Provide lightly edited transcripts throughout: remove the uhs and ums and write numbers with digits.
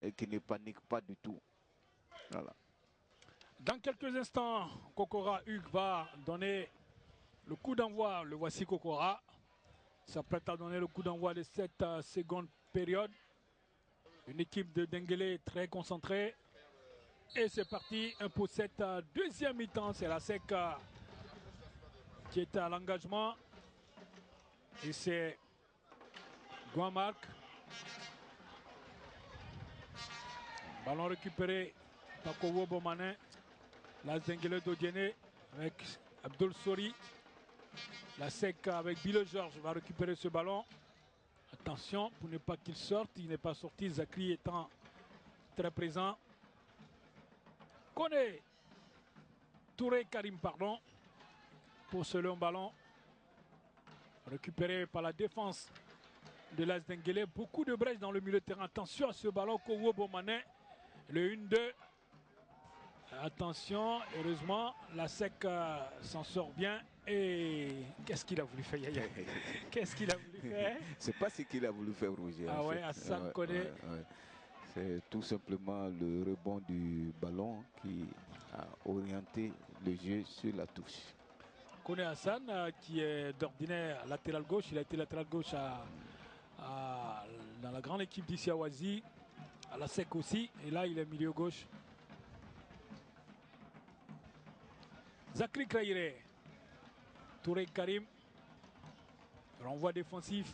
et qui ne panique pas du tout. Voilà. Dans quelques instants, Kokora Hugues va donner le coup d'envoi. Le voici Kokora. S'apprête à donner le coup d'envoi de cette seconde période. Une équipe de Denguélé très concentrée. Et c'est parti pour cette deuxième mi-temps. C'est la SEC qui est à l'engagement. Et c'est Guamarc. Ballon récupéré par Kowo Bomanin. La Denguélé d'Odiene avec Abdul Sori. La SEC avec Bile Georges va récupérer ce ballon. Attention pour ne pas qu'il sorte. Il n'est pas sorti. Zakri étant très présent. Koné. Touré Karim, pardon. Pour ce long ballon. Récupéré par la défense de l'AS Denguélé. Beaucoup de brèches dans le milieu de terrain. Attention à ce ballon. Kowo Bomanin. Le 1-2. Attention. Heureusement, la SEC s'en sort bien. Et qu'est-ce qu'il a voulu faire, Yaya? Qu'est-ce qu'il a voulu faire? C'est pas ce qu'il a voulu faire, Roger. Ah ouais, Hassan Koné. C'est tout simplement le rebond du ballon qui a orienté le jeu sur la touche. Koné Hassan, qui est d'ordinaire latéral gauche. Il a été latéral gauche dans la grande équipe d'ici à Oasis, à la SEC aussi. Et là, il est milieu gauche. Zakri Kraïré. Touré Karim, renvoi défensif,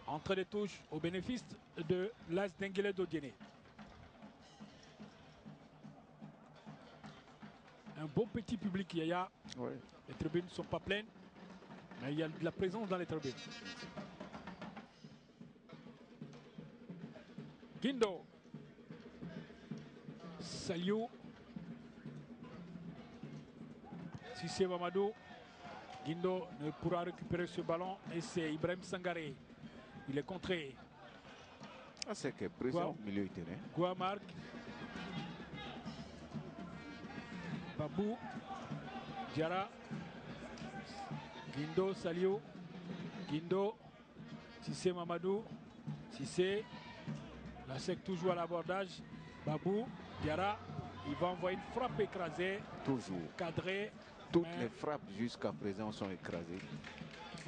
entrée de touche au bénéfice de l'AS Denguélé d'Odiene. Un bon petit public, Yaya. Ouais. Les tribunes ne sont pas pleines, mais il y a de la présence dans les tribunes. Guindo. Saliou. Sissé Mamadou. Guindo ne pourra récupérer ce ballon et c'est Ibrahim Sangaré. Il est contré. Ah, c'est que présent au milieu du terrain. Guamarc. Babou. Diarra. Guindo, Saliou. Guindo. Sissé Mamadou. Sissé. La SEC toujours à l'abordage. Babou. Diarra. Il va envoyer une frappe écrasée. Toujours. Cadrée. Toutes les frappes jusqu'à présent sont écrasées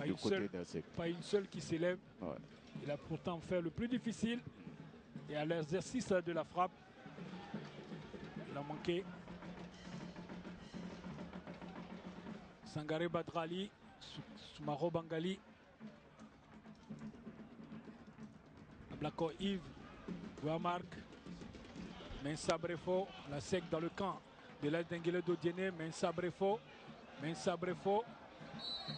du côté de la SEC. Pas une seule qui s'élève. Ouais. Il a pourtant fait le plus difficile. Et à l'exercice de la frappe, il a manqué. Sangaré Badrali, Soumaro Bangali. Ablako Yves, Guamarc, Mensa Brefo, la SEC dans le camp de l'AS Denguélé d'Odiene. Mensa Brefo,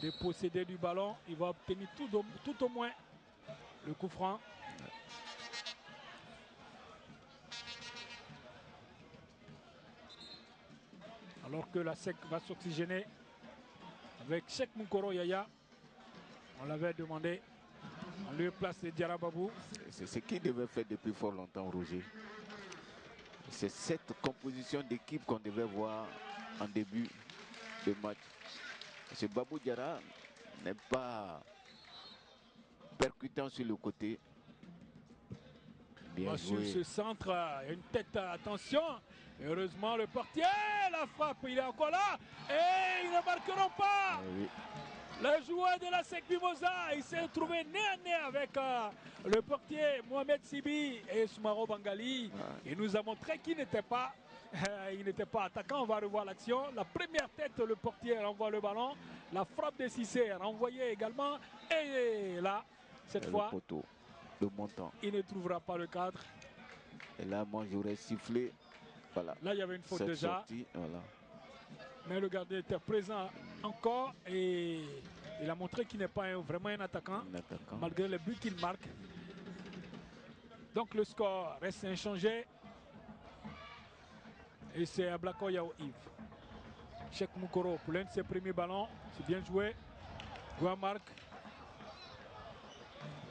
dépossédé du ballon. Il va obtenir tout au moins le coup franc. Alors que la SEC va s'oxygéner avec Cheikh Moukoro Yaya. On l'avait demandé. On lui place Diarra Babou. C'est ce qu'il devait faire depuis fort longtemps, Roger. C'est cette composition d'équipe qu'on devait voir en début de match. Ce Babou Diarra n'est pas percutant sur le côté. Bien joué. Sur ce centre, il y a une tête, attention. Heureusement, le portier, la frappe, il est encore là. Et ils ne marqueront pas. Oui. Le joueur de la SEC Mimosa, il s'est trouvé nez à nez avec le portier Mohamed Sibi et Soumaro Bangali. Ouais. Il nous a montré qu'il n'était pas, attaquant. On va revoir l'action. La première tête, le portier renvoie le ballon. La frappe de Cissé renvoyée également. Et là, cette fois, le poteau, le montant. Il ne trouvera pas le cadre. Et là, moi, j'aurais sifflé. Voilà. Là, il y avait une faute déjà. Sortie, voilà. Mais le gardien était présent encore et il a montré qu'il n'est pas vraiment un attaquant, malgré le but qu'il marque. Donc le score reste inchangé. Et c'est Ablako Yao Yves. Cheikh Moukoro pour l'un de ses premiers ballons. C'est bien joué. Guamarc.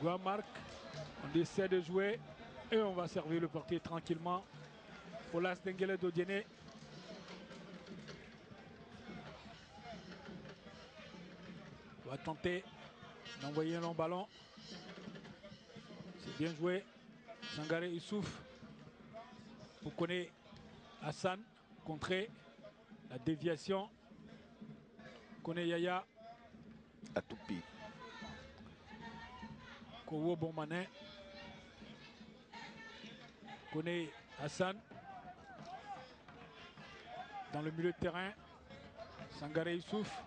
On essaie de jouer. Et on va servir le portier tranquillement. Pour l'AS Denguélé d'Odiene. On va tenter d'envoyer un long ballon. C'est bien joué. Sangaré Issouf. Pour connaître Hassan, contrer la déviation. Kone Yaya. À tout pied. Kowo Bonmanin. Kone Hassan. Dans le milieu de terrain. Sangaré Youssouf.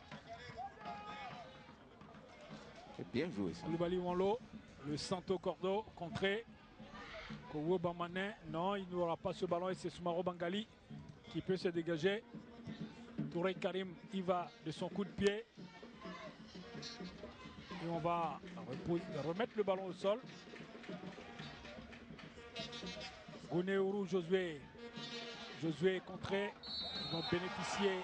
C'est bien joué ça. Koulibaly Wanlo. Le Santo Cordo contré. Kowo Bonmanin. Non, il n'aura pas ce ballon et c'est Soumaro Bangali qui peut se dégager. Touré Karim y va de son coup de pied. Et on va remettre le ballon au sol. Gounéourou, Josué. Josué est contré. Ils vont bénéficier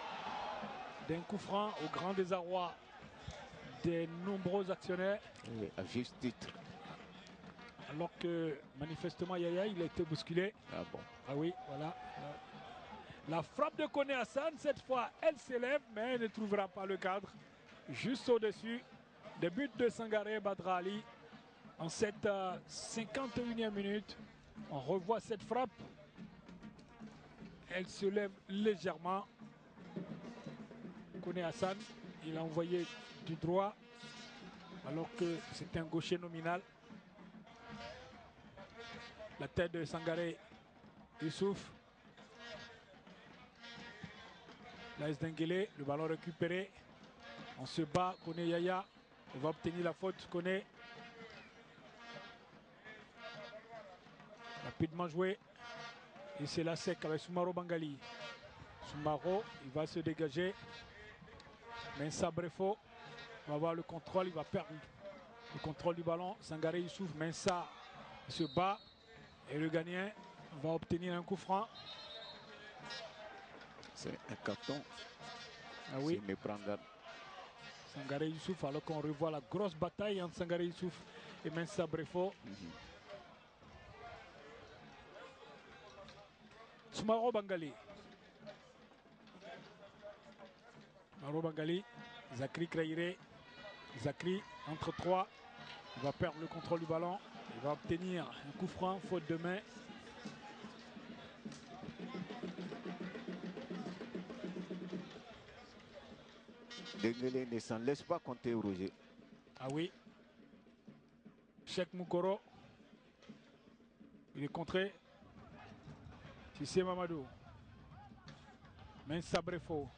d'un coup franc au grand désarroi des nombreux actionnaires. Oui, à juste titre. Alors que manifestement Yaya, il a été bousculé. Ah bon. Ah oui, voilà. La frappe de Kone Hassan, cette fois, elle s'élève, mais elle ne trouvera pas le cadre. Juste au-dessus. Des buts de Sangaré Badra Ali. En cette 51e minute, on revoit cette frappe. Elle se lève légèrement. Kone Hassan, il a envoyé du droit, alors que c'est un gaucher nominal. La tête de Sangaré Youssouf. Laïs Denguele, le ballon récupéré. On se bat, Kone Yaya. On va obtenir la faute, Kone. Rapidement joué. Et c'est la sec avec Soumaro Bangali. Soumaro, il va se dégager. Mensa Brefo va avoir le contrôle. Il va perdre le contrôle du ballon. Sangaré Youssouf, Mensa se bat. Et le gagnant va obtenir un coup franc. C'est un carton. Ah oui. C'est Méprangad. Sangaré Youssouf, alors qu'on revoit la grosse bataille entre Sangaré Youssouf et Mensa Brefo. Soumaro Bangali. Soumaro Bangali. Zakri Krairé. Zakri entre trois. Il va perdre le contrôle du ballon. Il va obtenir un coup franc, faute de main. Denguele ne s'en laisse pas compter, Roger. Ah oui. Cheikh Moukoro. Il est contré. Sissé Mamadou. Mensa Brefo.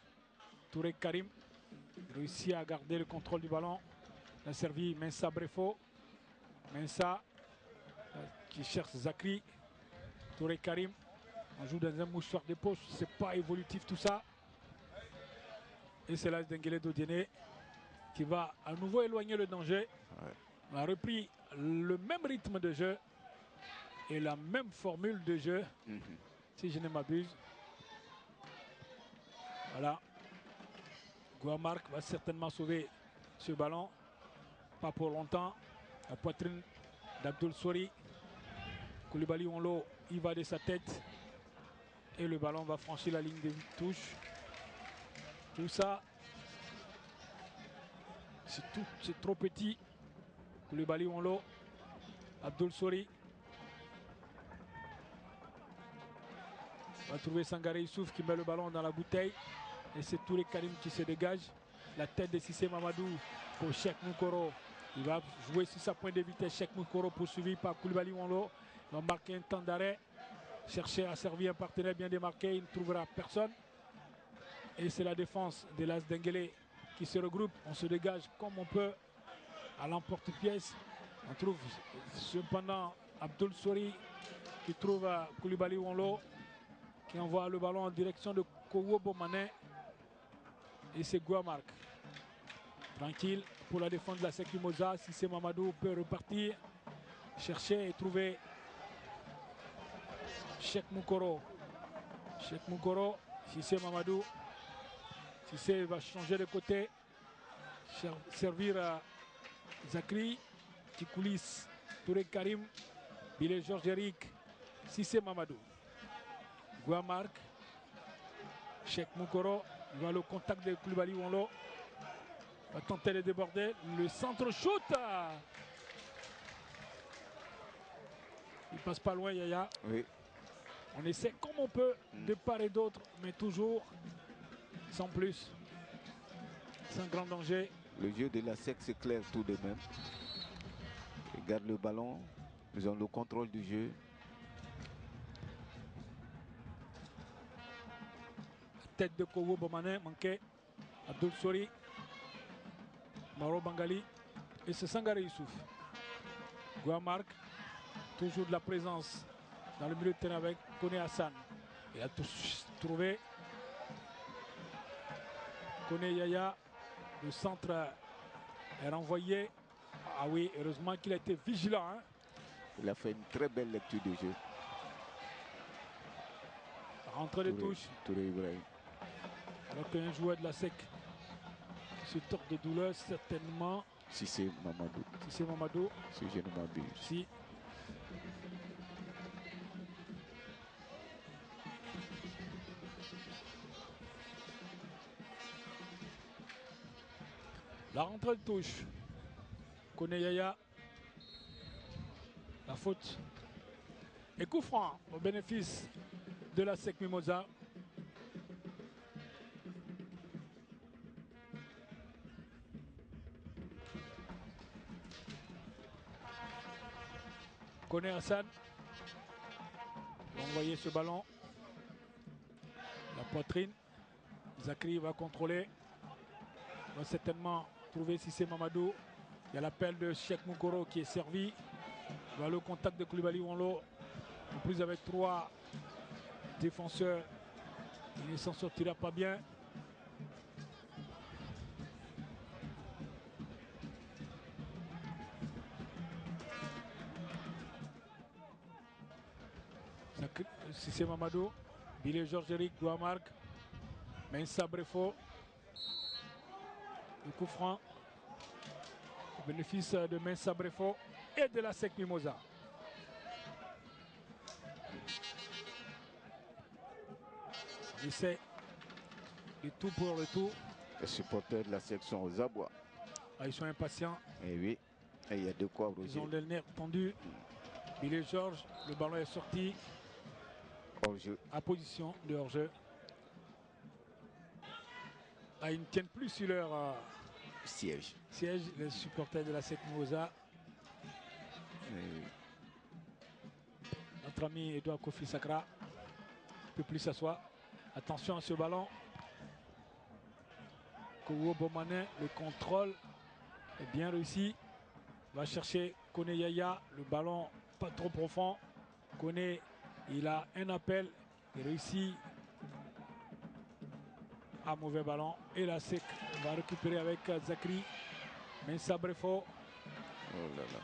Touré Karim. Réussit à garder le contrôle du ballon. Il a servi Mensa Brefo. Mensa qui cherche Zakri. Touré Karim. On joue dans un mouchoir de poche. C'est pas évolutif tout ça. Et c'est là Denguele Dodiene qui va à nouveau éloigner le danger. Ouais. On a repris le même rythme de jeu et la même formule de jeu, si je ne m'abuse. Voilà. Gouamark va certainement sauver ce ballon. Pas pour longtemps. La poitrine d'Abdoul Sori. Koulibaly Wanlo, il va de sa tête. Et le ballon va franchir la ligne de touche. Tout ça, c'est trop petit. Koulibaly Wanlo, Abdoul Sori. On va trouver Sangaré Youssouf qui met le ballon dans la bouteille. Et c'est Touré Karim qui se dégage. La tête de Sissé Mamadou pour Cheikh Moukoro. Il va jouer sur sa pointe de vitesse. Cheikh Moukoro poursuivi par Koulibaly Wanlo. Il va marquer un temps d'arrêt. Chercher à servir un partenaire bien démarqué. Il ne trouvera personne. Et c'est la défense de l'As Denguele qui se regroupe. On se dégage comme on peut à l'emporte-pièce. On trouve cependant Abdoul Sori qui trouve Koulibaly Wanlo qui envoie le ballon en direction de Kowo Bonmanin. Et c'est Gouamark. Tranquille pour la défense de la Sek Mimosa. Sissé Mamadou peut repartir. Chercher et trouver Cheikh Moukoro. Cheikh Moukoro, Sissé Mamadou. Sissé va changer de côté. Servir à Zakri. Qui coulisse. Touré Karim. Bilé Georges-Éric. Sissé Mamadou. Gouamark. Cheikh Moukoro. Il va le contact de Koulibaly Wanlo. Va tenter de déborder. Le centre shoot. Il passe pas loin, Yaya. Oui. On essaie comme on peut de part et d'autre, mais toujours sans plus, sans grand danger. Le jeu de la SEC s'éclaire tout de même. Ils gardent le ballon, ils ont le contrôle du jeu. Tête de Kowo Bomané manquée. Abdul Sori, Maro Bangali et c'est Sangare Youssouf. Gouamark, toujours de la présence dans le milieu de terrain avec Kone Hassan. Il a trouvé Kone Yaya. Le centre est renvoyé. Ah oui, heureusement qu'il a été vigilant. Hein. Il a fait une très belle lecture du jeu. Rentre de touche. Touré Ibrahim. Alors qu'un joueur de la SEC se tord de douleur, certainement. Si c'est Mamadou. Si c'est Mamadou. Si je ne m'abuse. Si. La rentrée de touche. Kone Yaya. La faute. Et coup franc au bénéfice de la SEC Mimosa. Kone Hassan. Va envoyer ce ballon. La poitrine. Zakri va contrôler. Va certainement trouver si c'est Mamadou. Il y a l'appel de Cheikh Moukoro qui est servi. Il va le contact de Koulibaly Wanlo. En plus avec 3 défenseurs. Il ne s'en sortira pas bien. Si c'est Mamadou, Billy Georges-Éric, Gouamark, Mensa Brefo, le coup franc, au bénéfice de Mensa Brefo et de la SEC Mimosa. On essaie du tout pour le tout. Les supporters de la section aux abois. Ah, ils sont impatients. Et oui, et il y a de quoi, Roger. Ils ont le nerf tendu. Billy Georges, le ballon est sorti. Hors-jeu. À position de hors-jeu. Ah, ils ne tiennent plus sur leur siège, les supporters de la SEC Mimosa. Notre ami Edouard Kofi Sakra ne peut plus s'asseoir. Attention à ce ballon. Kowo Bomané, le contrôle est bien réussi. Va chercher Kone Yaya, le ballon pas trop profond. Kone, il a un appel, il réussit. Un mauvais ballon. Et la SEC va récupérer avec Zakri. Mensa Brefo.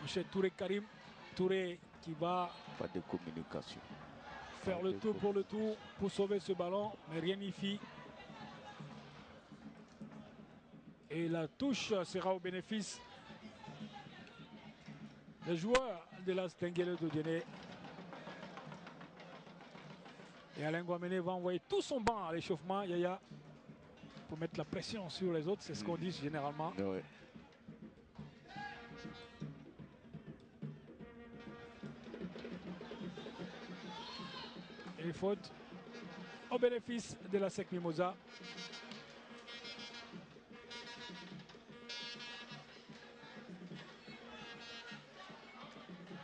Monsieur Touré Karim. Touré qui va. Pas de communication. Faire le tout pour le tout pour sauver ce ballon, mais rien n'y fit. Et la touche sera au bénéfice des joueurs de la Stenguele de Diené. Et Alain Guamene va envoyer tout son banc à l'échauffement, Yaya, pour mettre la pression sur les autres, c'est ce qu'on dit généralement. Ouais. Et faute au bénéfice de la SEC Mimosa.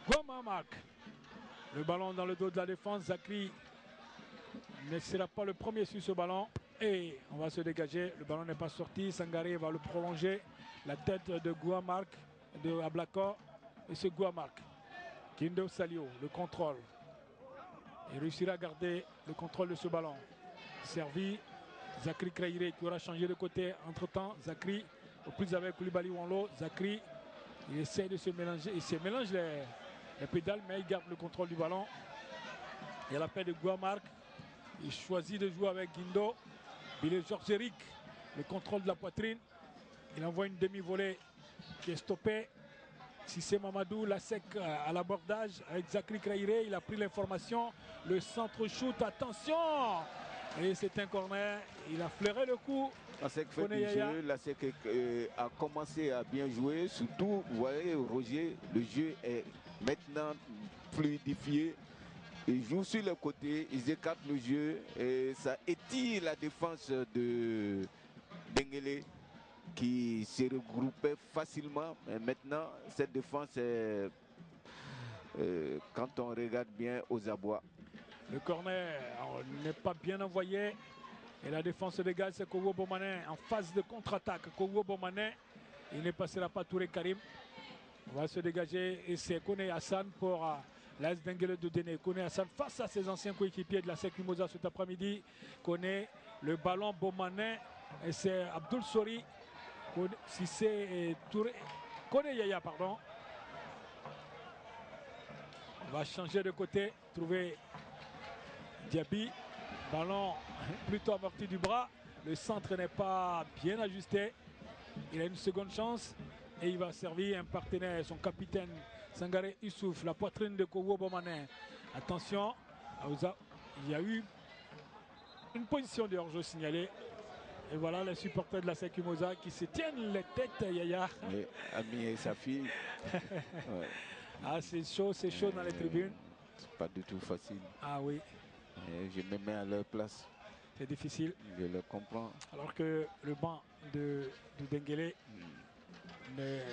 Gouamark. Le ballon dans le dos de la défense. Zakri ne sera pas le premier sur ce ballon. Et on va se dégager. Le ballon n'est pas sorti. Sangaré va le prolonger. La tête de Gouamark, de Ablakor. Et c'est Gouamark. Kindo Salio, le contrôle. Il réussira à garder le contrôle de ce ballon. Servi. Zakri Kraïré qui aura changé de côté. Entre-temps, Zakri, au plus avec Koulibaly Wanlo. Zakri, il essaie de se mélanger. Il se mélange les pédales, mais il garde le contrôle du ballon. Il y a l'appel de Gouamark. Il choisit de jouer avec Guindo. Billy Georges-Éric, le contrôle de la poitrine. Il envoie une demi-volée qui est stoppée. Si c'est Mamadou, la SEC à l'abordage avec Zakri Kraïré. Il a pris l'information. Le centre-shoot, attention! Et c'est un corner. Il a flairé le coup. La SEC fait du jeu. La SEC a commencé à bien jouer. Surtout, vous voyez, Roger, le jeu est maintenant fluidifié. Ils jouent sur le côté, ils écartent le jeu et ça étire la défense de Dengele qui se regroupait facilement. Mais maintenant, cette défense est, quand on regarde bien, aux abois. Le corner n'est pas bien envoyé. Et la défense dégage, c'est Kowo Bomanin en phase de contre-attaque. Kowo Bomanin, il ne passera pas Touré Karim. On va se dégager et c'est Kone Hassan pour l'AS Dengele de Dene. Kone Hassan face à ses anciens coéquipiers de la SEC Mimosa cet après-midi. Kone, le ballon Bomanin et c'est Abdoul Sori. Si c'est Touré. Kone Yaya, pardon. On va changer de côté, trouver Diaby. Ballon plutôt amorti du bras. Le centre n'est pas bien ajusté. Il a une seconde chance et il va servir un partenaire, son capitaine Sangaré Youssouf, la poitrine de Kowo Bomanin. Attention, il y a eu une position de hors-jeu signalée. Et voilà les supporters de la SEC Mimosa qui se tiennent les têtes, Yaya. Oui, Ami et sa fille. Ouais. Ah, c'est chaud dans les tribunes. C'est pas du tout facile. Ah oui. Je me mets à leur place. C'est difficile. Je le comprends. Alors que le banc de Dengele est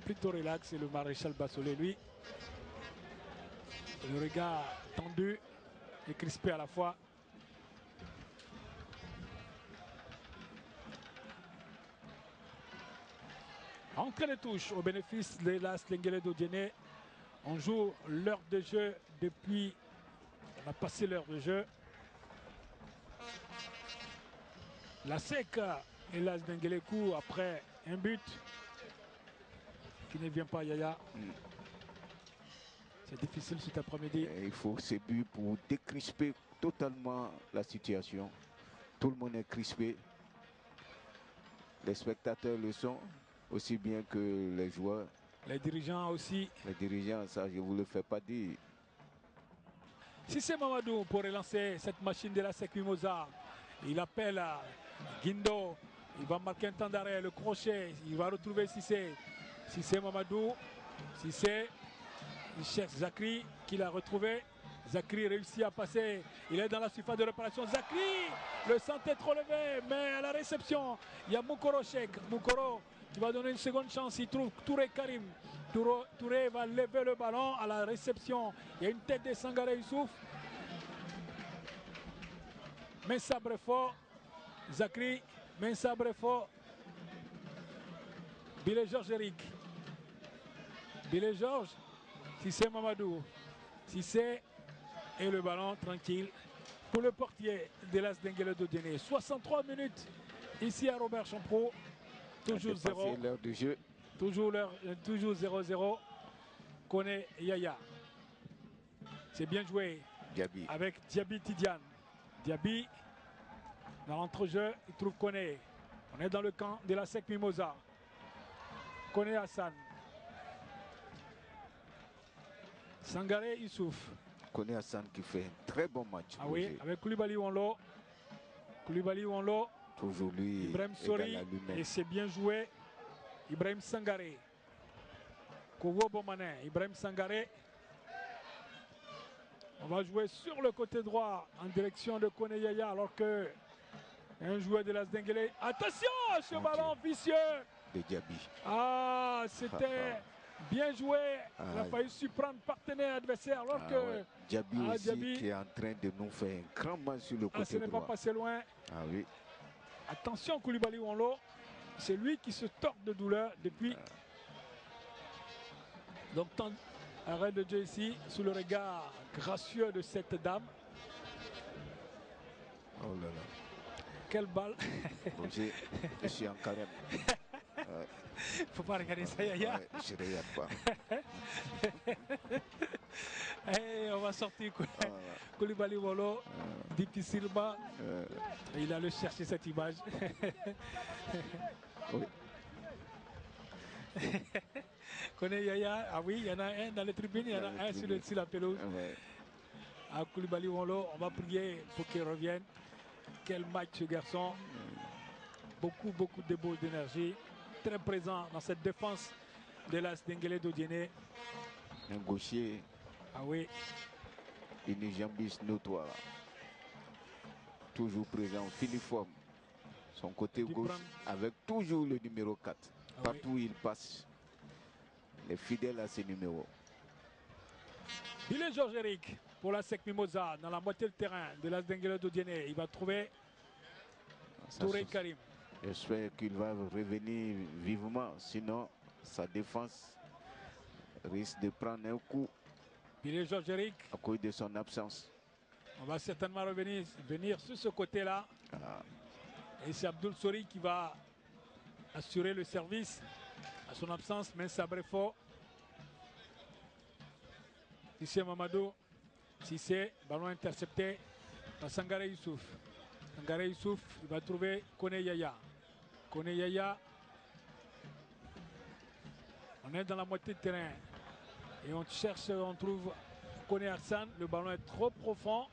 plutôt relax et le maréchal Bassolé, lui, le regard tendu et crispé à la fois. Entrée de touche au bénéfice de l'AS Dengele d'Odiene. On joue l'heure de jeu depuis. On a passé l'heure de jeu. La SEC et l'AS Dengele court après un but qui ne vient pas, Yaya. C'est difficile cet après-midi. Il faut ces buts pour décrisper totalement la situation. Tout le monde est crispé. Les spectateurs le sont, aussi bien que les joueurs. Les dirigeants aussi. Les dirigeants, ça, je ne vous le fais pas dire. Si c'est Mamadou pour relancer cette machine de la SEC Mimosa, il appelle à Guindo. Il va marquer un temps d'arrêt, le crochet. Il va retrouver Cissé. Cissé Mamadou. Cissé. Il cherche Zakri qui l'a retrouvé. Zakri réussit à passer. Il est dans la surface de réparation. Zakri, le centre est relevé, mais à la réception, il y a Moukoro Cheikh. Moukoro qui va donner une seconde chance. Il trouve Touré Karim. Touré va lever le ballon à la réception. Il y a une tête de Sangaré Youssouf. Mensa Brefort. Zakri. Mensa Brefort. Bilé Georges Eric. Bilé Georges. Cissé Mamadou. Cissé et le ballon tranquille pour le portier de l'AS Dengele d'Odiene. 63 minutes ici à Robert Champrou. Toujours 0. L'heure du jeu. Toujours 0-0. Kone Yaya. C'est bien joué. Diaby. Avec Diaby Tidiane. Diaby dans l'entrejeu, il trouve Kone. On est dans le camp de la SEC Mimosa. Kone Hassan. Sangaré Youssouf. Kone Hassan qui fait un très bon match. Ah oui, avec Koulibaly Wanlo. Koulibaly Wanlo. Toujours lui. Ibrahim Sori. Et c'est bien joué. Ibrahim Sangaré. Kowo Bomanin. Ibrahim Sangaré. On va jouer sur le côté droit en direction de Kone Yaya alors que un joueur de l'AS Dengele. Attention, ce ballon vicieux. De Diaby. Ah, c'était bien joué. Il a failli surprendre partenaire adversaire alors que Diaby aussi Diaby, qui est en train de nous faire un grand match sur le côté ce n'est droit. pas passé loin. Ah oui. Attention Koulibaly Wanlo. C'est lui qui se tord de douleur depuis. Donc arrêt de jeu ici sous le regard gracieux de cette dame. Oh là là. Quelle balle. Roger, je suis en carême. Faut pas regarder ça, Yaya. Ouais, je ne regarde pas. Hey, on va sortir Koulibaly Wanlo difficilement. Il allait chercher cette image. Oui. Kone Yaya, ah oui, il y en a un dans les tribunes, il y en a un sur la pelouse. À Koulibaly Wanlo, on va prier pour qu'il revienne. Quel match ce garçon. Beaucoup de débauche d'énergie. Très présent dans cette défense de l'AS Dengele d'Odiene. Un gaucher. Ah oui. une jambiste notoire. Toujours présent, filiforme. Son côté gauche avec toujours le numéro 4. Partout où il passe, il est fidèle à ses numéros. Billy Georges-Éric pour la SEC Mimosa dans la moitié de terrain de l'As d'Enguele d'Odiene. Il va trouver Touré Karim. J'espère qu'il va revenir vivement, sinon sa défense risque de prendre un coup. Billy Georges-Éric. À cause de son absence. On va certainement venir sur ce côté-là. Et c'est Abdoul Sori qui va assurer le service à son absence. Mais Sabrefo. Ici Mamadou. Sissé, ballon intercepté par Sangare Youssouf. Sangare Youssouf, il va trouver Kone Yaya. Kone Yaya. On est dans la moitié de terrain. Et on cherche, on trouve Kone Hassan. Le ballon est trop profond.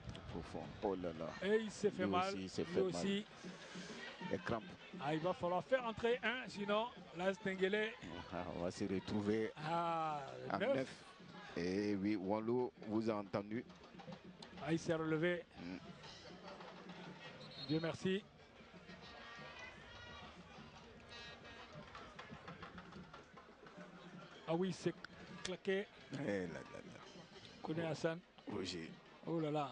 Oh là là. Et il s'est fait mal. Lui aussi. Les crampes. Il va falloir faire entrer un, sinon l'As d'Enguele. On va se retrouver à 9. Et oui, Wallo vous a entendu. Il s'est relevé. Dieu merci. Ah oui, c'est claqué. Kone Hassan. Roger. Oh là là.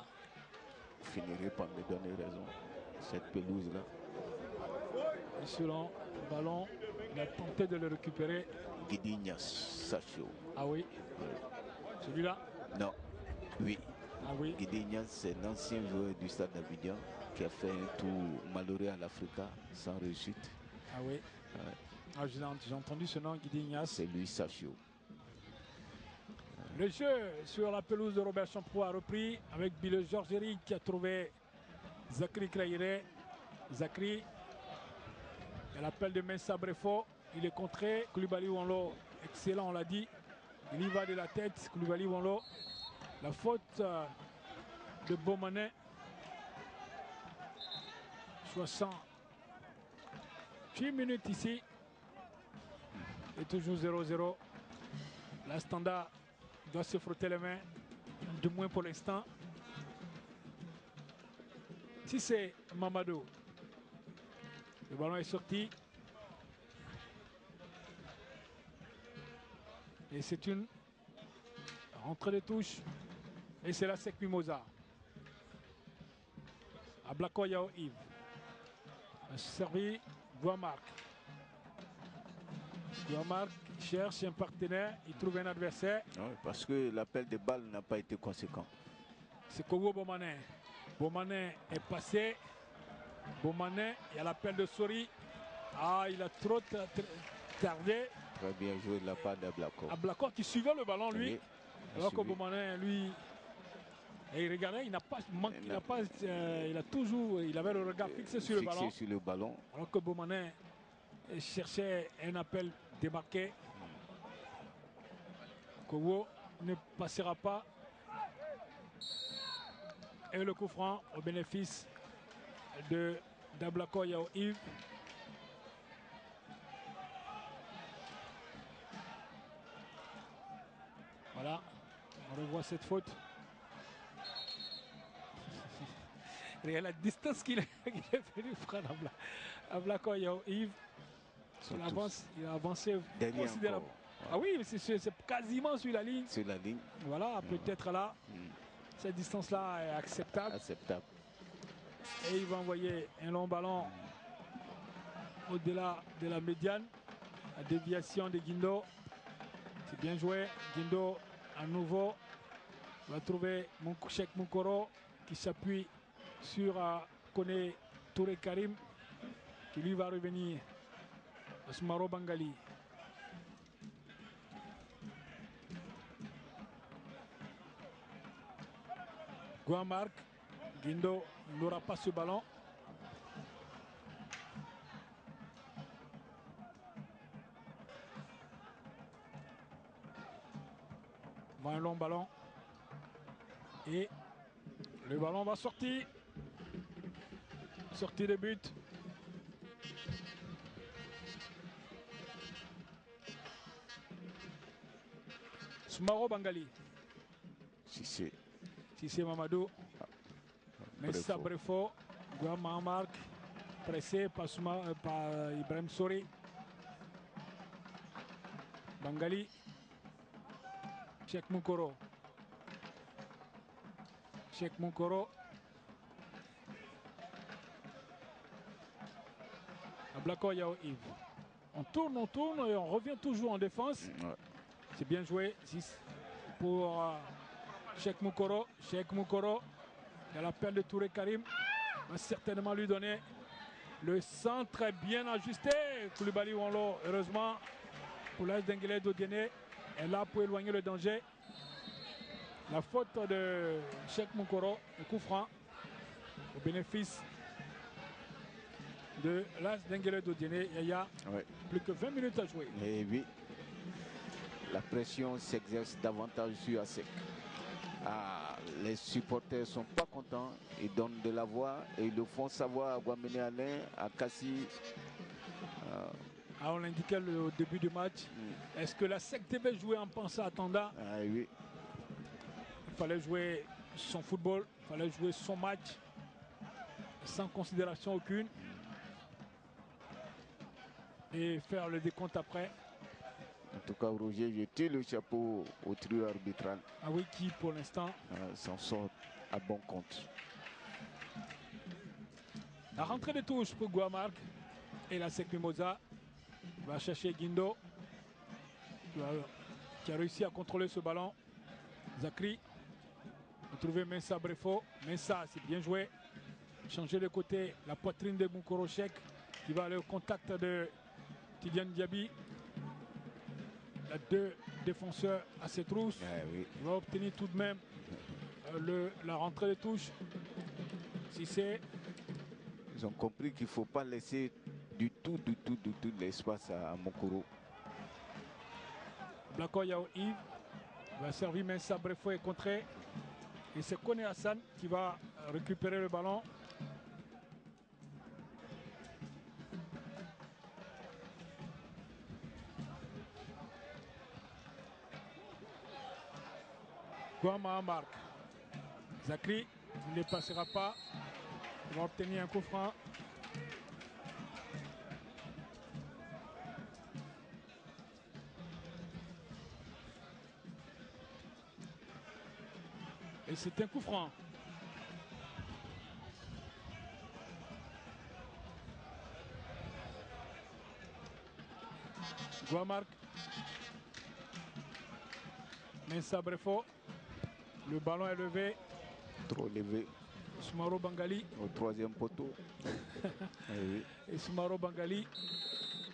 Vous finirez par me donner raison. Cette pelouse-là. Sur le ballon, il a tenté de le récupérer. Guidinhas Sacho. Ah oui. Celui-là? Non. Oui. Ah oui. Guidinhas, c'est l'ancien joueur du Stade d'Abidjan qui a fait un tour malheureux à l'Africa sans réussite. Ah oui. Ah, j'ai entendu ce nom, Guidinhas. C'est lui, Sacho. Le jeu sur la pelouse de Robert Champrou a repris avec Billy Georges-Éric qui a trouvé Zakri Kraïré. Zakri, l'appel de Mensa Brefo, il est contré. Koulibaly Wanlo, excellent, on l'a dit. Il y va de la tête, Koulibaly Wanlo. La faute de Beaumanet. 68 minutes ici. Et toujours 0-0. La Standard doit se frotter les mains, du moins pour l'instant. Si c'est Mamadou, le ballon est sorti. Et c'est une rentrée de touche. Et c'est la SEC Mimosa. À Blako Yao Yves. A servi Guamarc. Guamarc cherche un partenaire, il trouve un adversaire. Oui, parce que l'appel de balle n'a pas été conséquent. C'est Kowo Beaumanet. Beaumanet est passé. Beaumanet, il y a l'appel de Sori. Ah, il a trop tardé. Très bien joué de la part d'Ablako. Ablako qui suivait le ballon, lui. Oui, alors que Beaumanet, lui, et il regardait, il avait le regard fixé sur le ballon. Alors que Beaumanet cherchait un appel démarqué. Kowo ne passera pas. Et le coup franc au bénéfice d'Ablako Yao Yves. Voilà, on revoit cette faute. Regarde la distance qu'il est venu prendre Ablako Yao Yves. Il a avancé considérablement. Ah oui, c'est quasiment sur la ligne. Sur la ligne. Voilà, peut-être là. Cette distance-là est acceptable. Et il va envoyer un long ballon au-delà de la médiane. La déviation de Guindo. C'est bien joué. Guindo à nouveau va trouver Cheikh Moukoro qui s'appuie sur Kone Touré Karim qui lui va revenir. Asmaro Bangali. Guamarc. Guindo n'aura pas ce ballon. Un long ballon. Et le ballon va sortir. Sortie de but. Soumaro Bangali. Sissé. Tissé Mamadou. Messa Brefo. Guama Marc. Pressé par Ibrahim Sori. Bangali. Cheikh Moukoro. Cheikh Moukoro. Ablako Yao Yves. On tourne et on revient toujours en défense. Ouais. C'est bien joué. 6 pour Cheikh Moukoro. Cheikh Moukoro. Il y a la peine de Touré Karim. Va certainement lui donner le centre bien ajusté. Koulibaly Wanlo, heureusement, pour l'As d'Enguele d'Odiene est là pour éloigner le danger. La faute de Cheikh Moukoro, le coup franc, au bénéfice de l'As d'Enguele d'Odiene. Il y a plus que 20 minutes à jouer. Et oui, la pression s'exerce davantage sur ASEC. Les supporters ne sont pas contents, ils donnent de la voix et ils le font savoir à Guamene Alain, à Kassi. On l'indiquait au début du match. Est-ce que la SEC devait jouer en pensant à Tanda? Oui. Il fallait jouer son football, il fallait jouer son match sans considération aucune et faire le décompte après. En tout cas, Roger, je tire le chapeau au trio arbitral. Ah oui, qui pour l'instant s'en sort à bon compte. La rentrée de touche pour Guamarc et la SEC Mimosa va chercher Guindo qui a réussi à contrôler ce ballon. Zakri a trouvé Mensa Brefo. Mensa, c'est bien joué. Changer de côté, la poitrine de Moukoro Cheikh qui va aller au contact de Tidiane Diaby. Il y a deux défenseurs à ses trousses. Oui. Il va obtenir tout de même la rentrée de touche. Si c'est... Ils ont compris qu'il ne faut pas laisser du tout l'espace à Moukoro. Blako Yao Yves va servir Mensa Brefo et contré. Et c'est Kone Hassan qui va récupérer le ballon. Guama Marc. Zakri ne dépassera pas. Il va obtenir un coup franc. Et c'est un coup franc. Guamarc. Mensa Brefo. Le ballon est levé. Trop levé. Soumaro Bangali. Au troisième poteau. Oui. Et Soumaro Bangali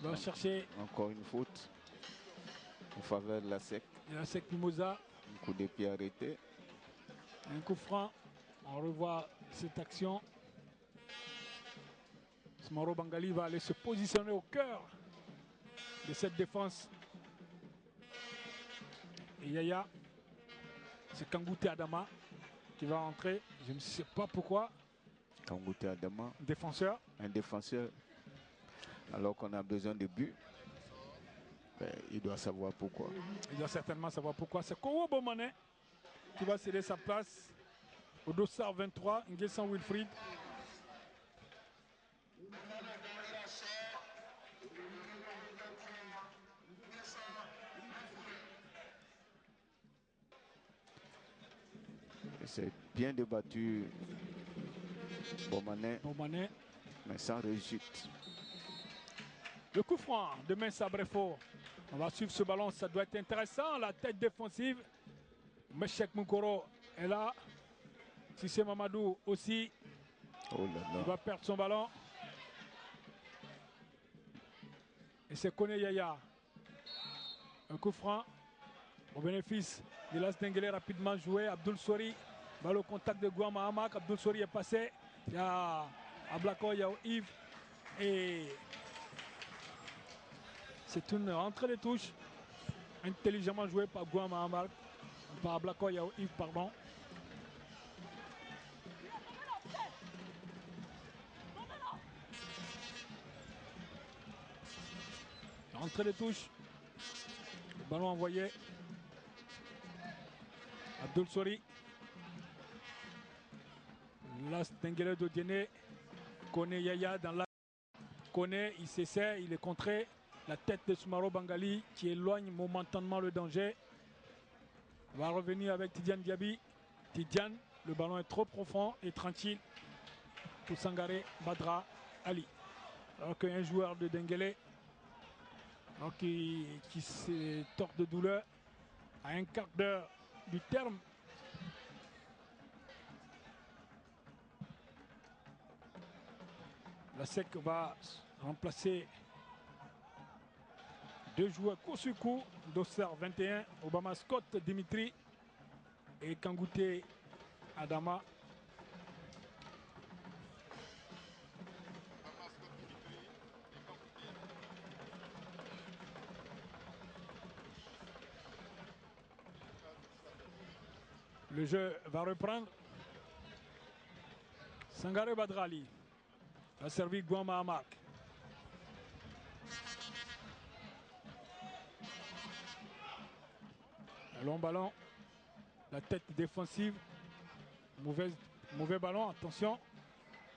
va chercher. Encore une faute en faveur de la SEC. La SEC Mimosa. Un coup de pied arrêté. Un coup franc. On revoit cette action. Soumaro Bangali va aller se positionner au cœur de cette défense. Et Yaya, c'est Kangouté Adama qui va entrer. Je ne sais pas pourquoi. Kangouté Adama. Défenseur. Un défenseur. Alors qu'on a besoin de buts. Il doit savoir pourquoi. Il doit certainement savoir pourquoi. C'est Kowo Bomane qui va céder sa place au dossard 23, Nguessan Wilfried. C'est bien débattu, Bomane, mais sans réussite. Le coup franc de Mensa Brefo. On va suivre ce ballon, ça doit être intéressant. La tête défensive. Cheikh Moukoro est là. Tissé Mamadou aussi. Oh là là. Il va perdre son ballon. Et c'est Kone Yaya. Un coup franc au bénéfice de l'As d'Enguele, rapidement joué. Abdoul Sori va au contact de Guama Hamak. Abdoul Sori est passé. Il y a Ablako Yao Yves. Et c'est une rentrée de touche intelligemment jouée par Guama Hamak. Par Ablako Yao Yves, pardon. Rentrée de touche. Le ballon envoyé. Abdoul Sori. l'As Denguele d'Odiene. Kone Yaya dans la. Kone, il s'essaie, il est contré. La tête de Soumaro Bangali qui éloigne momentanément le danger. On va revenir avec Tidiane Diaby. Tidiane, le ballon est trop profond et tranquille pour Sangaré Badra Ali. Alors qu'un joueur de Denguele qui se tord de douleur à un quart d'heure du terme. La SEC va remplacer deux joueurs coup sur coup, Dossar 21, Obama Scott Dimitri et Kangoute Adama. Le jeu va reprendre. Sangaré Badrali a servi Guama Amak. Un long ballon. La tête défensive. Mauvais ballon, attention.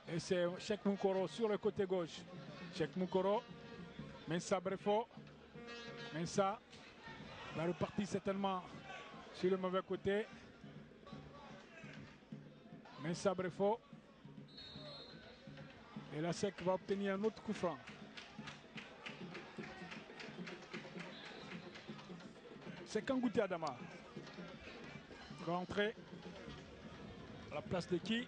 Et c'est Cheikh Moukoro sur le côté gauche. Cheikh Moukoro. Mensa Brefo. Mensa va repartir certainement sur le mauvais côté. Mensa Brefo. Et la SEC va obtenir un autre coup franc. C'est Kangoute Adama. Va entrer à la place de qui?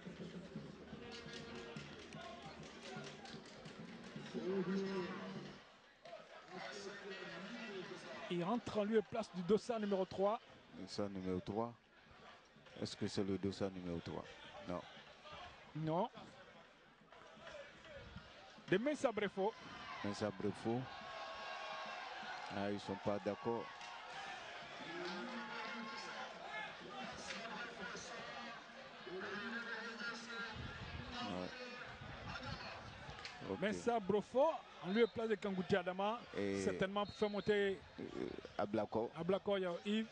Il rentre en lieu et place du dossard numéro 3. Dossard numéro 3. Est-ce que c'est le dossard numéro 3? Non. Non. De Mensa Brefo. Mensa Brefo. Ah, ils ne sont pas d'accord. Okay. Mensa Brefo, en lieu et place de Kangoute Adama, certainement pour faire monter Ablako. Ablako Yves.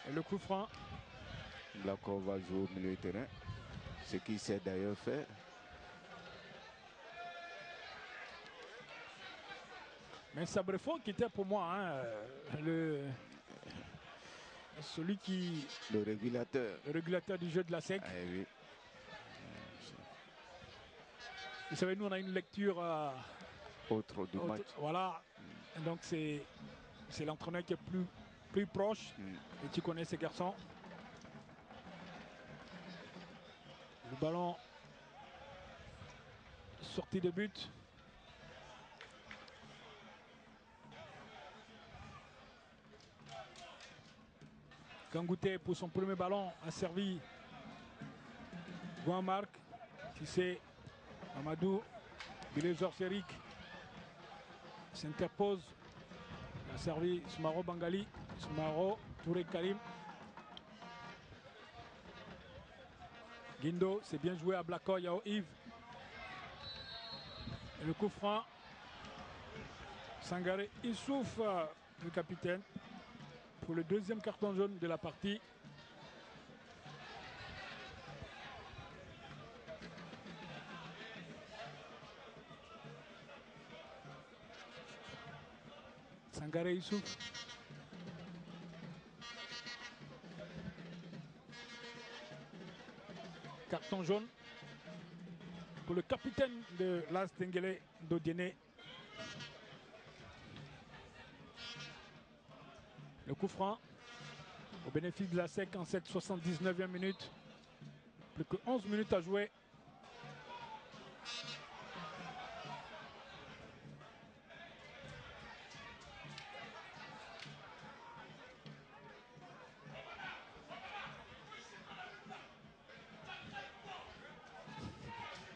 Et le coup franc. Ablako va jouer au milieu du terrain. Ce qu'il sait d'ailleurs faire. Mensa Brefo qui était pour moi celui qui... Le régulateur du jeu de la SEC. Ah, oui. Vous savez, nous on a une lecture autre du match. Voilà. Donc c'est l'entraîneur qui est plus proche et qui connaît ces garçons. Le ballon sorti de but. Kangoute pour son premier ballon a servi Guamarc, Tissé, Amadou, Bilezor Serik s'interpose. Il a servi Soumaro Bangali, Soumaro, Touré Karim. Guindo, c'est bien joué à Blako, Yao Yves. Et le coup franc. Sangaré Issouf, le capitaine, pour le deuxième carton jaune de la partie. Sangaré Issouf. Carton jaune pour le capitaine de l'As Denguele d'Odiene. Le coup franc au bénéfice de la SEC en cette 79e minute. Plus que 11 minutes à jouer.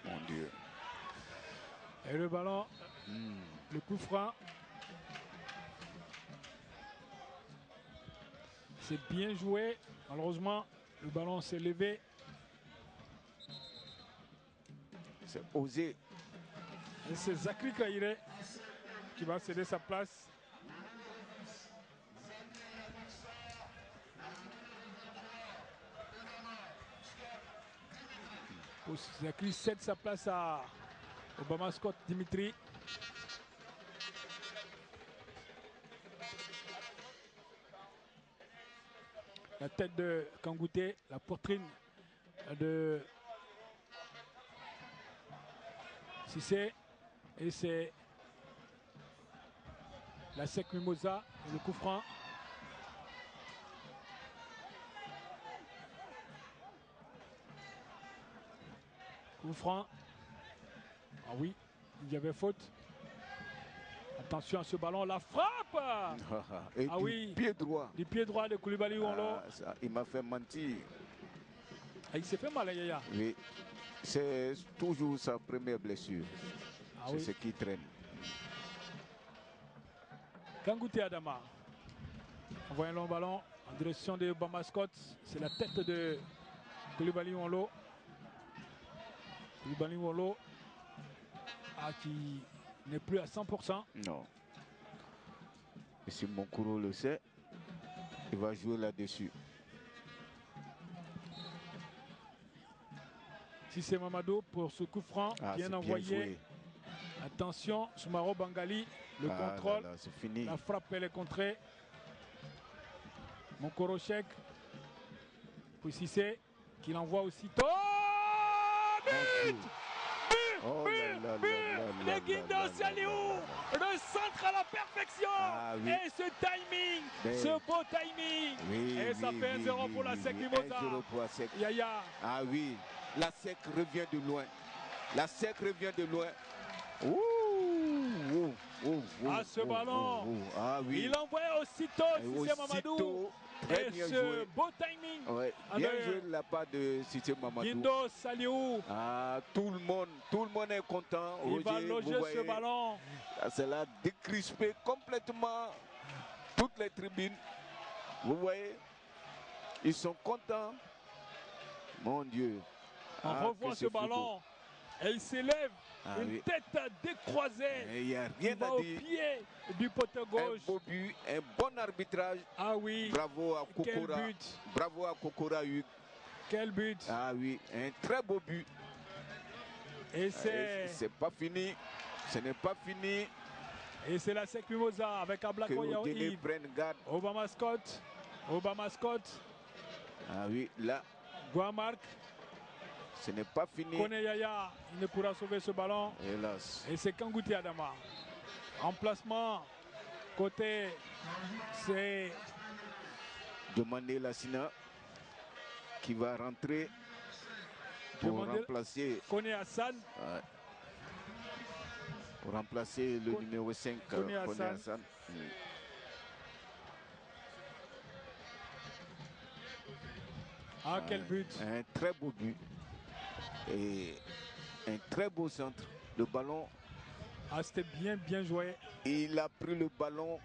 Mon Dieu. Et le ballon, le coup franc. C'est bien joué. Malheureusement, le ballon s'est levé. C'est osé. Et c'est Zakri Kaire qui va céder sa place. Zakri cède sa place à Obama Scott Dimitri. La tête de Kangouté, la poitrine de Cissé. Et c'est la Sec Mimosa et le coup franc. Coup franc. Ah oui, il y avait faute. Attention à ce ballon, la frappe. Et Ah du oui, pied droit. du pied droit de Koulibaly Wonlo. Il m'a fait mentir. Ah, il s'est fait mal, Yaya. Oui, c'est toujours sa première blessure. Ah C'est oui. ce qui traîne. Kangouté Adama. Envoie un long ballon en direction de Bamba Scott. C'est la tête de Koulibaly Wonlo. Koulibaly Wonlo qui n'est plus à 100%. Non. Et si Moukoro le sait, il va jouer là-dessus. Si c'est Mamadou pour ce coup franc, bien envoyé. Joué. Attention, Soumaro Bangali, le contrôle. C'est fini. La frappe, elle est contrée. Moukoro chèque. Puis Cissé, qui l'envoie aussitôt. But! De Guindo Saliou, le centre à la perfection. Et ce timing, ce beau timing. Oui, et ça fait 1-0 pour la Sec Mimosa. 1-0 pour la Sec. Yaya. Ah oui, la Sec revient de loin. La Sec revient de loin. Ce ballon. Ah oui. Il envoie aussitôt Cissé Mamadou. Très bien joué. Beau timing. Ouais, bien joué de la part de Cissé Mamadou. Guindo Saliou. Tout le monde est content. Il va loger ce ballon. Cela a décrispé complètement toutes les tribunes. Vous voyez, ils sont contents. Mon Dieu. On revoit ce ballon. Et il s'élève. Une tête décroisée. Il n'y a rien à dire. Au pied du poteau gauche. Un beau but, un bon arbitrage. Ah oui. Bravo à Kokora. Quel but. Bravo à Kokora Hugues. Quel but. Ah oui, un très beau but. Et c'est pas fini. Ce n'est pas fini. Et c'est la Sec Mimosa avec Ablako Yves. Obama Scott. Obama Scott. Ah oui, là. Guamark. Ce n'est pas fini. Kone Yaya, il ne pourra sauver ce ballon. Hélas. Et c'est Kangouté Adama. Emplacement côté, c'est Demandé Lassina qui va rentrer pour remplacer Kone Hassan. Pour remplacer le numéro 5, Kone Hassan. Quel but. Un très beau but. Et un très beau centre. Le ballon. C'était bien joué. Il a pris le ballon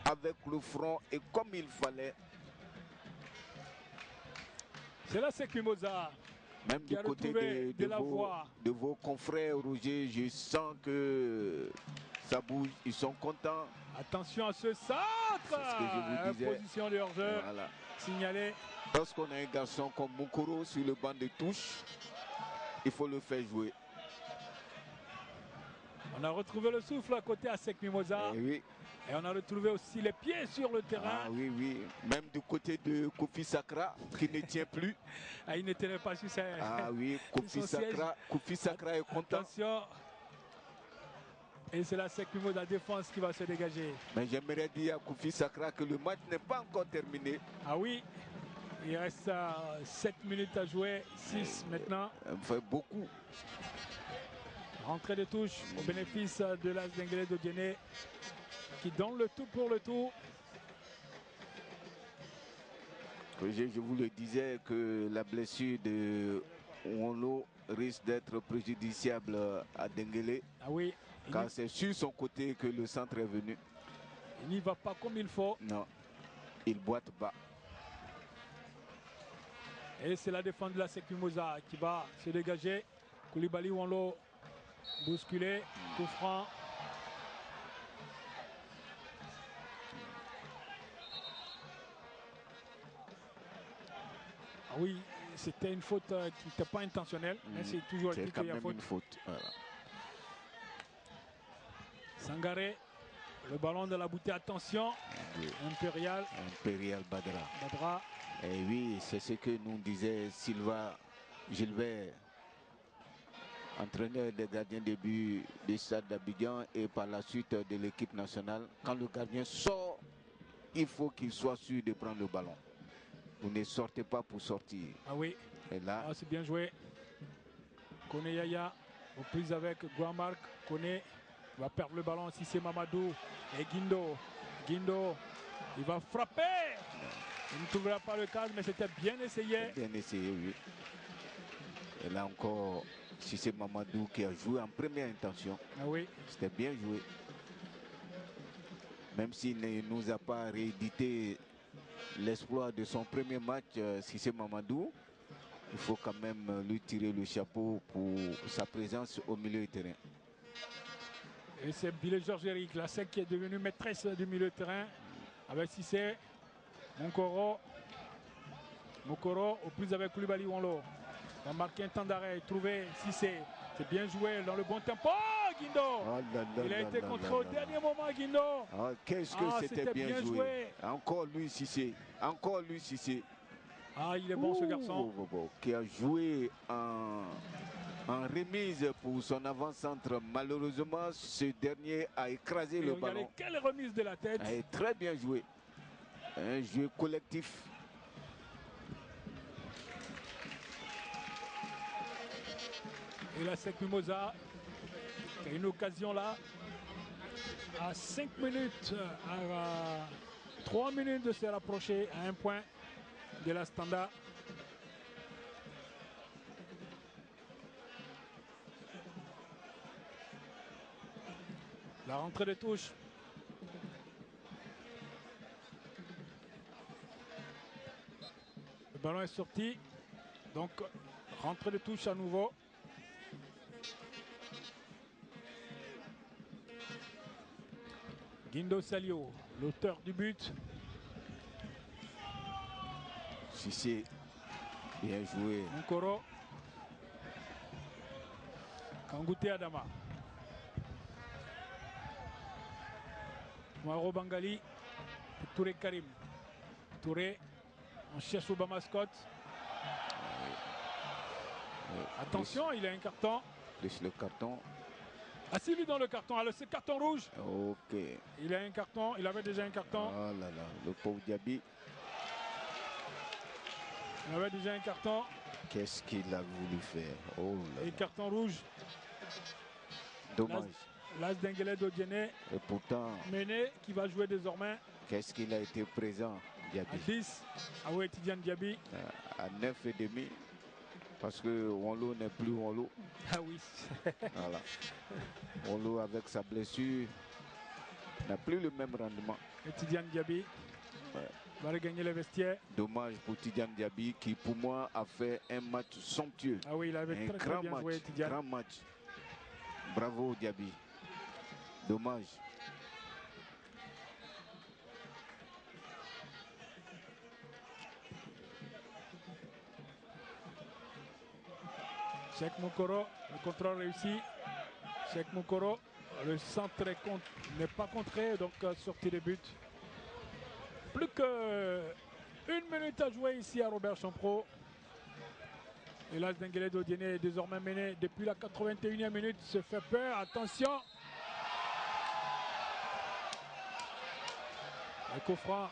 avec le front et comme il fallait. C'est la Sec Mimosa. Même du côté de vos confrères, Roger, je sens que ça bouge. Ils sont contents. Attention à ce centre. C'est ce que je vous disais. Position de hors-jeu. Voilà. Signalé. Lorsqu'on a un garçon comme Moukoro sur le banc de touche, il faut le faire jouer. On a retrouvé le souffle à côté à Sec Mimosa. Oui. Et on a retrouvé aussi les pieds sur le terrain. Oui. Même du côté de Kofi Sakra, qui ne tient plus. Il ne tenait pas sur ses... Kofi Sakra est content. Attention. Et c'est la Sec Mimosa défense qui va se dégager. Mais j'aimerais dire à Kofi Sakra que le match n'est pas encore terminé. Ah oui. Il reste 7 minutes à jouer, 6 maintenant. Ça fait beaucoup. Rentrée de touche au bénéfice de l'As d'Engelé de Diené qui donne le tout pour le tout. Je vous le disais que la blessure de Wonlo risque d'être préjudiciable à Denguélé. Ah oui. Car c'est sur son côté que le centre est venu. Il n'y va pas comme il faut. Non, il boite bas. Et c'est la défense de la Sec Mimosa qui va se dégager. Koulibaly Wonlo bousculé, coup franc. Ah oui, c'était une faute qui n'était pas intentionnelle, mais c'est toujours C'est dit quand qu'il y a même faute. une faute. Voilà. Sangaré, le ballon de la bouteille, attention. Oui. Impérial. Impérial Badra. Badra. Et oui, c'est ce que nous disait Sylvain Gilbert, entraîneur des gardiens de but du stade d'Abidjan et par la suite de l'équipe nationale. Quand le gardien sort, il faut qu'il soit sûr de prendre le ballon. Vous ne sortez pas pour sortir. Ah oui. Et là, c'est bien joué. Kone Yaya, aux prises avec Guamarc. Kone va perdre le ballon. Si c'est Mamadou et Guindo. Guindo, il va frapper. Il ne trouvera pas le cadre, mais c'était bien essayé. bien essayé, oui. Et là encore, si c'est Mamadou qui a joué en première intention. Ah oui. C'était bien joué. Même s'il ne nous a pas réédité l'exploit de son premier match, si c'est Mamadou, il faut quand même lui tirer le chapeau pour sa présence au milieu du terrain. Et c'est Billy Georges-Éric, la SEC qui est devenue maîtresse du milieu de terrain. Avec Cissé, Moukoro aux prises avec Koulibaly Wanlo. Va marquer un temps d'arrêt, trouver Cissé. C'est bien joué dans le bon tempo. Guindo, il a été contré au dernier moment, Guindo. Qu'est-ce que c'était bien joué. Encore lui, Cissé. Encore lui, Cissé. Ah, il est bon ce garçon. Qui a joué en remise pour son avant-centre. Malheureusement, ce dernier a écrasé le ballon. Quelle remise de la tête. Très bien joué. Un jeu collectif. Et la SEC Mimosa, c'est une occasion là. À 5 minutes, à 3 minutes de se rapprocher à un point de la Standard. La rentrée de touche. Le ballon est sorti. Donc, rentrée de touche à nouveau. Guindo Salio, l'auteur du but. Cissé, bien joué. Moukoro. Kangouté Adama. Maro Bangali. Touré Karim. Touré. On cherche Obama Scott. Attention, il a un carton. Plus le carton. Ah si, lui dans le carton. Alors c'est carton rouge. Ok. Il a un carton. Il avait déjà un carton. Oh là là, le pauvre Diaby. Il avait déjà un carton. Qu'est-ce qu'il a voulu faire? Oh là là. Et carton rouge. Dommage. L'As d'Engelé Dodiene. Et pourtant, Mené qui va jouer désormais. Qu'est-ce qu'il a été présent, Diaby? À 10. Ah ouais, Tidiane Diaby. À 9,5. Parce que Wanlo n'est plus Wanlo. Ah oui. Voilà. Wanlo avec sa blessure n'a plus le même rendement. Et Tidiane Diaby va regagner les vestiaires. Dommage pour Tidiane Diaby qui pour moi a fait un match somptueux. Ah oui, il avait très bien joué, Tidiane. Grand match. Bravo Diaby. Dommage. Cheikh Moukoro, le contrôle réussi. Cheikh Moukoro, le centre n'est pas contré, donc sortie de but. Plus qu'une minute à jouer ici à Robert Champro. Et l'As d'Engelé Dodiene est désormais mené depuis la 81e minute. Se fait peur, attention. Un coup franc.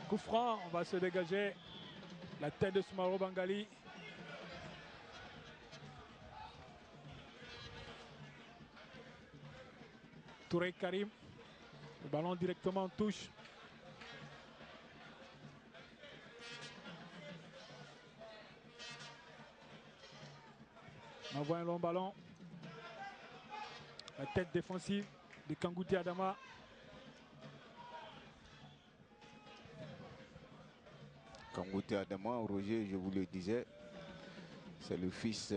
Coup franc, on va se dégager. La tête de Soumaro Bangali. Touré Karim. Le ballon directement en touche. On envoie un long ballon. La tête défensive de Kangouté Adama. Kangouté Adama, Roger, je vous le disais, c'est le fils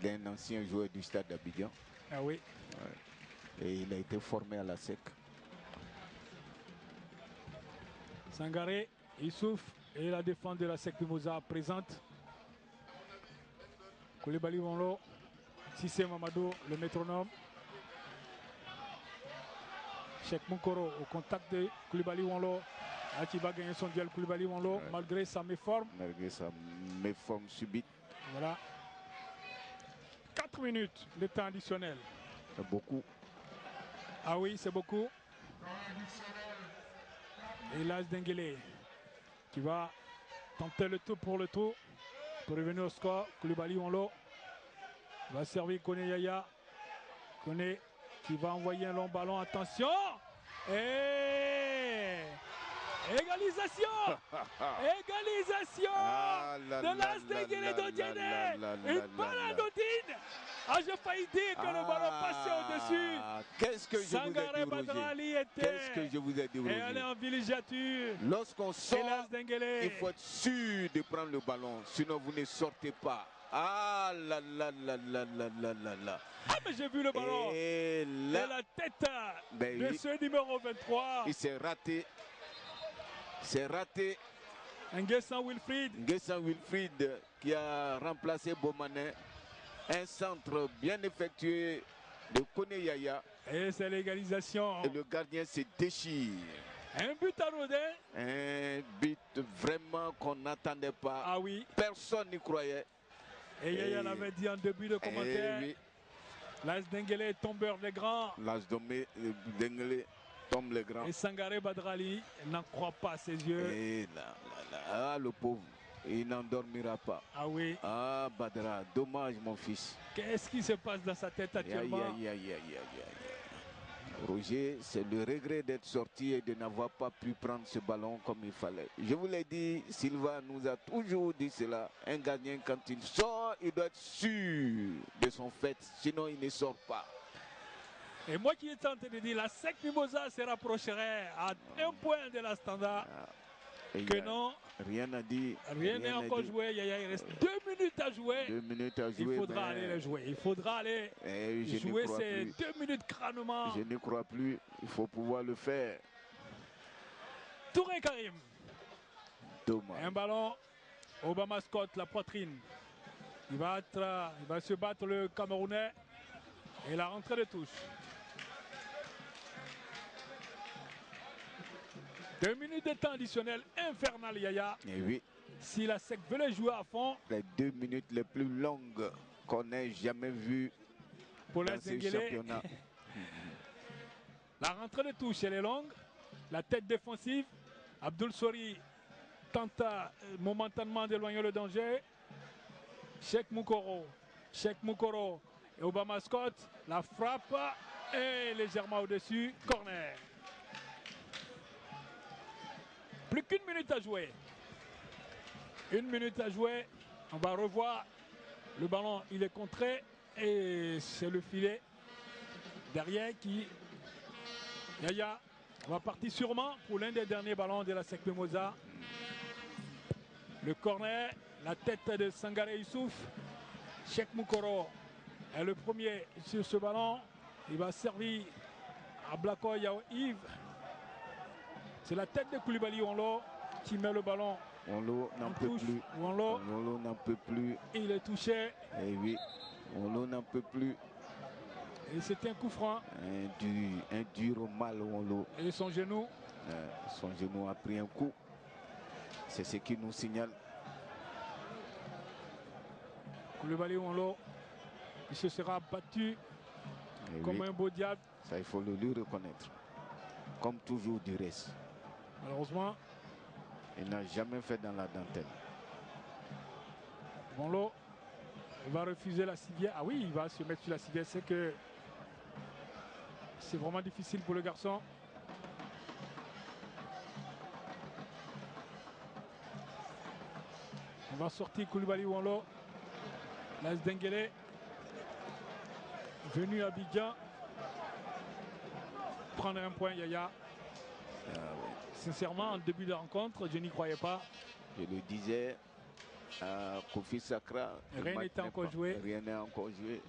d'un ancien joueur du stade d'Abidjan. Ah oui. Ouais. Et il a été formé à la SEC. Sangaré, Issouf et la défense de la SEC Mimosa présente. Koulibaly Wanlo, Sissé Mamadou, le métronome. Cheikh Moukoro au contact de Koulibaly Wanlo. Là qui va gagner son duel Koulibaly Wanlo, ouais, malgré sa méforme. Malgré sa méforme subite. Voilà. 4 minutes de temps additionnel. C'est beaucoup. Ah oui, c'est beaucoup. Et Las Denguele qui va tenter le tout pour le tout pour revenir au score. Koulibaly Wanlo va servir Kone Yaya. Kone qui va envoyer un long ballon. Attention! Et égalisation! Égalisation de Las Denguele d'Odiene! Une balle anodine! Ah, j'ai failli dire que le ballon passait au-dessus. Qu'est-ce que je vous ai dit, Roger? Qu'est-ce que je vous ai dit, Roger? Et elle est en villégiature. Lorsqu'on sort, il faut être sûr de prendre le ballon, sinon vous ne sortez pas. Ah là là là là là là là là. Ah, mais j'ai vu le ballon. Et là, la tête de ce numéro 23. Il s'est raté. C'est raté. Nguessan Wilfried. Nguessan Wilfried qui a remplacé Bomané. Un centre bien effectué de Kone Yaya. Et c'est l'égalisation. Et le gardien se déchire. Un but anodin. Un but vraiment qu'on n'attendait pas. Ah oui. Personne n'y croyait. Et Yaya l'avait dit en début de commentaire. Oui. Las Denguele est tombeur des grands. Las Denguele tombe les grands. Et Sangaré Badrali n'en croit pas à ses yeux. Et là, le pauvre. Il n'endormira pas. Ah oui. Ah, Badra, dommage, mon fils. Qu'est-ce qui se passe dans sa tête actuellement? Roger, c'est le regret d'être sorti et de n'avoir pas pu prendre ce ballon comme il fallait. Je vous l'ai dit, Silva nous a toujours dit cela. Un gardien, quand il sort, il doit être sûr de son fait, sinon il ne sort pas. Et moi qui étais en train de dire, la SEC Mimosa se rapprocherait à un point de la Standard. Que non, rien n'a dit. Rien n'est encore joué. Il reste 2 minutes à jouer. 2 minutes à jouer. Il faudra aller les jouer. Il faudra aller jouer ces 2 minutes crânement. Je ne crois plus. Il faut pouvoir le faire. Touré Karim. Dommage. Un ballon. Obama Scott, la poitrine. Il va se battre le Camerounais. Et la rentrée de touche. 2 minutes de temps additionnel infernal, Yaya. Et oui. Si la SEC veut les jouer à fond. Les 2 minutes les plus longues qu'on ait jamais vues pour dans ce championnat. La rentrée de touche, elle est longue. La tête défensive. Abdoul Sori tente momentanément d'éloigner le danger. Cheikh Moukoro et Obama Scott. La frappe est légèrement au-dessus. Corner. Plus qu'1 minute à jouer. 1 minute à jouer. On va revoir. Le ballon, il est contré. Et c'est le filet derrière qui... Yaya va partir sûrement pour l'un des derniers ballons de la SEC Mimosa. Le corner, la tête de Sangaré Youssouf. Cheikh Moukoro est le premier sur ce ballon. Il va servir à Blako Yao Yves. C'est la tête de Koulibaly Wanlo qui met le ballon. Wanlo n'en peut plus. Wanlo n'en peut plus. Il est touché. Et oui, Wanlo n'en peut plus. Et c'est un coup franc. Un dur mal Wanlo. Et son genou. Son genou a pris un coup. C'est ce qui nous signale. Koulibaly Wanlo, il se sera battu comme un beau diable. Ça, il faut le lui reconnaître. Comme toujours du reste. Malheureusement, il n'a jamais fait dans la dentelle. Wanlo va refuser la civière. Ah oui, il va se mettre sur la civière. C'est que c'est vraiment difficile pour le garçon. On va sortir Koulibaly Wanlo. Las Denguele venu à Abidjan prendre un point, Yaya. Sincèrement, en début de rencontre, je n'y croyais pas. Je le disais à Kofi Sakra. Rien n'était encore joué. Rien n'est encore joué.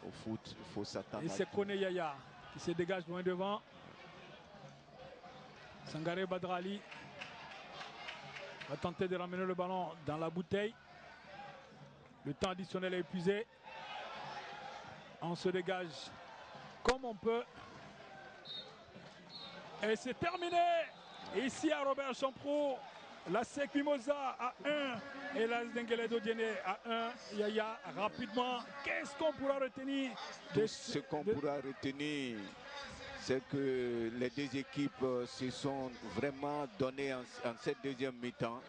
Au foot, il faut s'attendre. Et c'est Kone Yaya qui se dégage loin devant. Sangaré Badrali va tenter de ramener le ballon dans la bouteille. Le temps additionnel est épuisé. On se dégage comme on peut. Et c'est terminé. Ici à Robert Champrou, la SEC Mimosa à 1 et l'AS d'Engueledo Diéné à 1. Yaya, rapidement, qu'est-ce qu'on pourra retenir Ce qu'on pourra retenir, c'est que les deux équipes se sont vraiment données en cette deuxième mi-temps.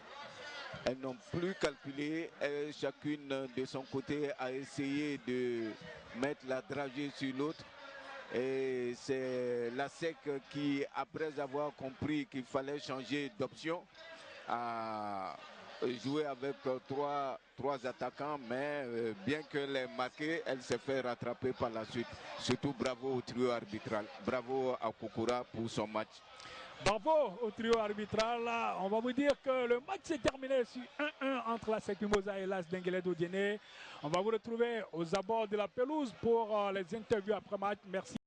Elles n'ont plus calculé, chacune de son côté a essayé de mettre la dragée sur l'autre. Et c'est la SEC qui, après avoir compris qu'il fallait changer d'option, a joué avec trois attaquants, mais bien qu'elle ait marqué, elle s'est fait rattraper par la suite. Surtout bravo au trio arbitral, bravo à Kokora pour son match. Bravo au trio arbitral. On va vous dire que le match s'est terminé sur 1-1 entre la SEC Mimosa et l'AS d'Engueledo Diéné. On va vous retrouver aux abords de la pelouse pour les interviews après match. Merci.